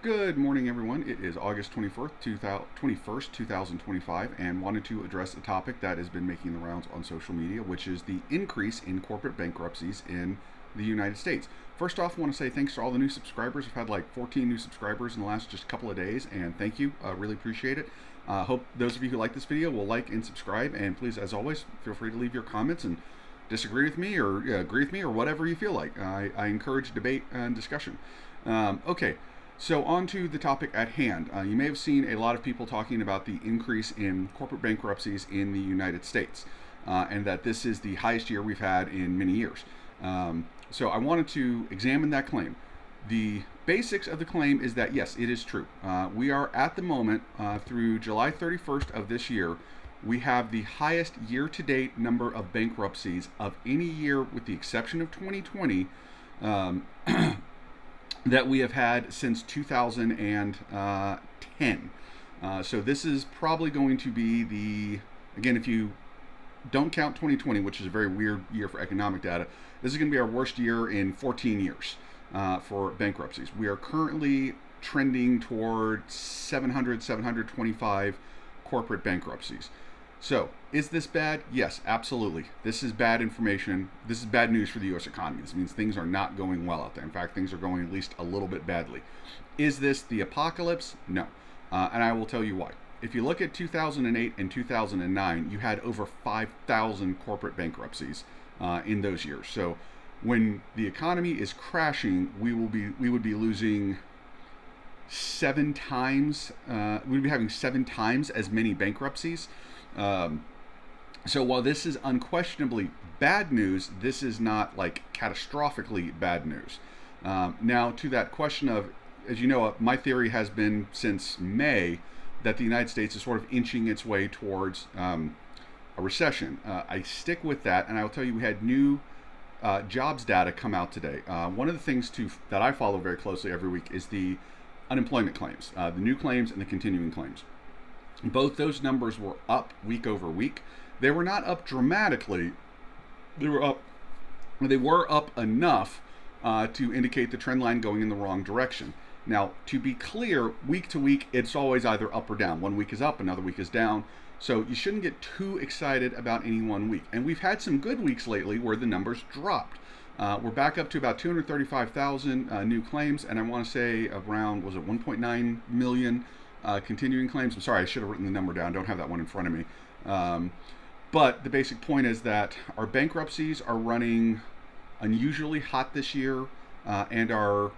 Good morning, everyone. It is August 21st, 2025, and wanted to address a topic that has been making the rounds on social media, which is the increase in corporate bankruptcies in the United States. First off, I want to say thanks to all the new subscribers. I've had like 14 new subscribers in the last just couple of days, and thank you. Really appreciate it. Hope those of you who like this video will like and subscribe, and please, as always, feel free to leave your comments and disagree with me or agree with me or whatever you feel like. I encourage debate and discussion. Okay. So on to the topic at hand. You may have seen a lot of people talking about the increase in corporate bankruptcies in the United States, and that this is the highest year we've had in many years. So I wanted to examine that claim. The basics of the claim is that yes, it is true. We are at the moment, through July 31st of this year, we have the highest year-to-date number of bankruptcies of any year with the exception of 2020. That we have had since 2010. So this is probably going to be again, if you don't count 2020, which is a very weird year for economic data, this is going to be our worst year in 14 years for bankruptcies. We are currently trending toward 725 corporate bankruptcies. So, is this bad? Yes, absolutely. This is bad information. This is bad news for the U.S. economy. This means things are not going well out there. In fact, things are going at least a little bit badly. Is this the apocalypse? No. And I will tell you why. If you look at 2008 and 2009, you had over 5,000 corporate bankruptcies in those years. So, when the economy is crashing, we would be losing 7 times. We'd be having 7 times as many bankruptcies. So while this is unquestionably bad news, this is not like catastrophically bad news. Now, to that question of, as you know, my theory has been since May that the United States is sort of inching its way towards a recession. I stick with that, and I will tell you, we had new jobs data come out today. One of the things that I follow very closely every week is the unemployment claims, the new claims and the continuing claims. Both those numbers were up week over week. They were not up dramatically. They were up enough to indicate the trend line going in the wrong direction. Now, to be clear, week to week, it's always either up or down. One week is up, another week is down. So you shouldn't get too excited about any one week. And we've had some good weeks lately where the numbers dropped. We're back up to about 235,000 new claims, and I want to say around, was it 1.9 million continuing claims? I'm sorry, I should have written the number down. Don't have that one in front of me. But the basic point is that our bankruptcies are running unusually hot this year, and our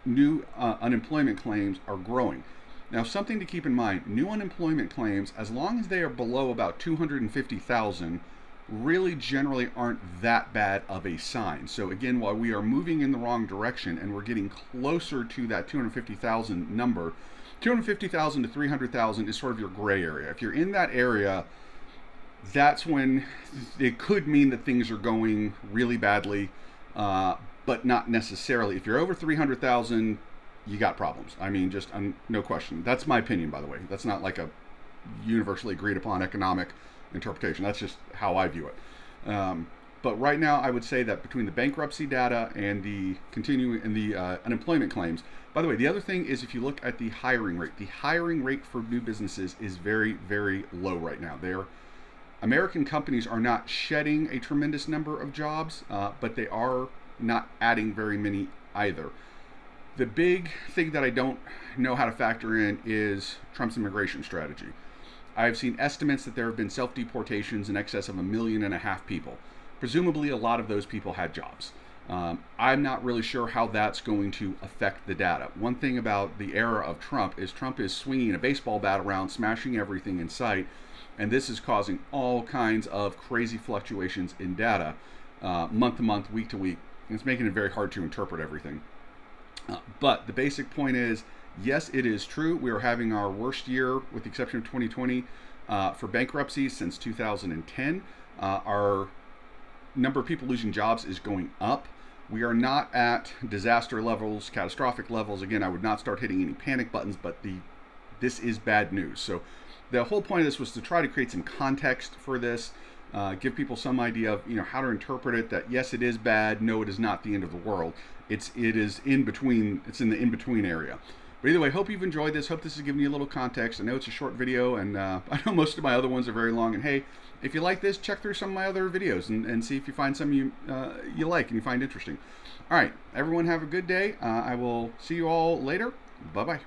new unemployment claims are growing. Now, something to keep in mind, new unemployment claims, as long as they are below about 250,000, really generally aren't that bad of a sign. So again, while we are moving in the wrong direction and we're getting closer to that 250,000 number, 250,000 to 300,000 is sort of your gray area. If you're in that area, that's when it could mean that things are going really badly, but not necessarily. If you're over 300,000, you got problems. I mean, just no question. That's my opinion, by the way. That's not like a universally agreed upon economic interpretation. That's just how I view it. But right now, I would say that between the bankruptcy data and the continuing and the unemployment claims. By the way, the other thing is, if you look at the hiring rate for new businesses is very, very low right now. American companies are not shedding a tremendous number of jobs, but they are not adding very many either. The big thing that I don't know how to factor in is Trump's immigration strategy. I've seen estimates that there have been self-deportations in excess of 1.5 million people. Presumably, a lot of those people had jobs. I'm not really sure how that's going to affect the data. One thing about the era of Trump is swinging a baseball bat around, smashing everything in sight, and this is causing all kinds of crazy fluctuations in data, month to month, week to week, and it's making it very hard to interpret everything. But the basic point is, yes, it is true. We are having our worst year, with the exception of 2020, for bankruptcies since 2010. Our number of people losing jobs is going up. We are not at disaster levels, catastrophic levels. Again, I would not start hitting any panic buttons, but this is bad news. So the whole point of this was to try to create some context for this, give people some idea of how to interpret it. That yes, it is bad. No, it is not the end of the world. It is in between. It's in the in between area. But either way, hope you've enjoyed this. Hope this has given you a little context. I know it's a short video, and I know most of my other ones are very long. And hey, if you like this, check through some of my other videos and see if you find some you like and you find interesting. All right, everyone have a good day. I will see you all later. Bye-bye.